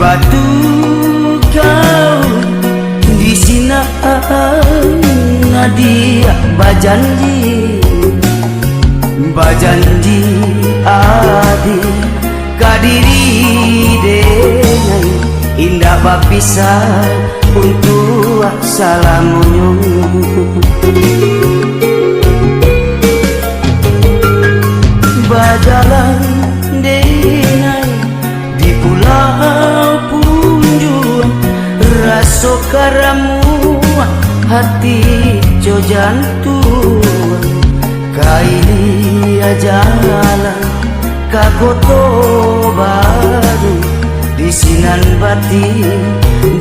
batu kau di sini dia bajanji adi kadiri denai indah bapisah untuk salamunyo bajalan denai di pulau punjul raso karamu hati jo jantung kaili jalan kagoto baru di sinan bati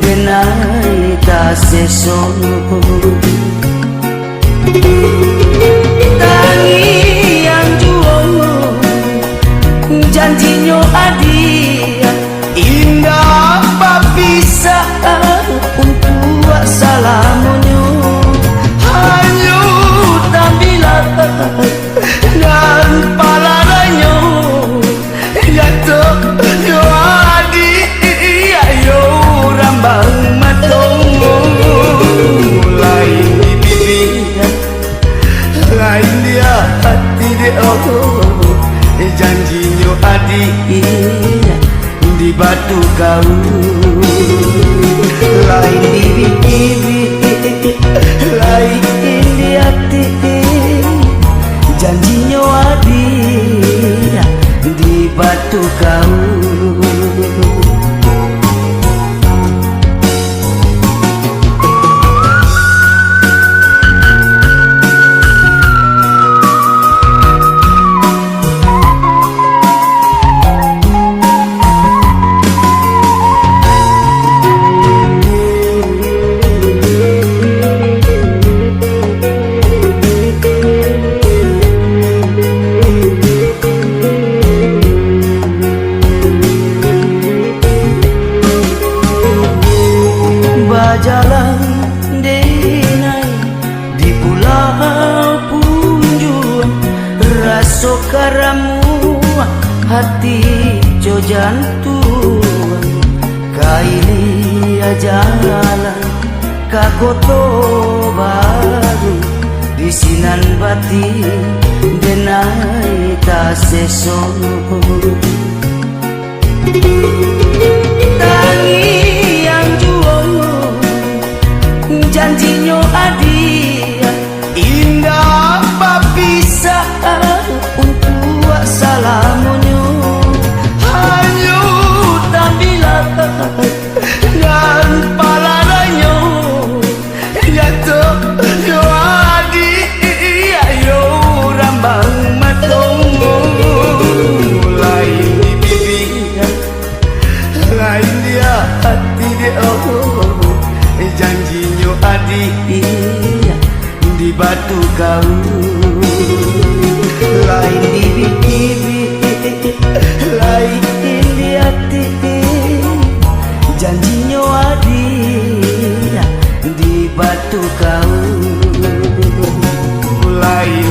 denai ta sesono tangi yang juono janjinyo adia indah babisa untuk salamunyo hanyu tambilan dan palaranyo jatuh yo adi ayo rambang matongo lain di bibir lain dia hati dia janjinya adi di batu kau lain di bibir lain di hati janjinya adi di batu kau. Jalan denai di pulau punjul raso karamu hati jo jantung kaili jalan kagoto baru di sinan bati denai ta sesono tangi janjinya adia indah babisa untuk salamunyo hanyu tambilan dan palaranyo jatuh yo adi ayo rambang matongo lain di bibir lain dia hati dia janjinya adi di batu kau lain di bibir lain di hati janjinya adi di batu kau lain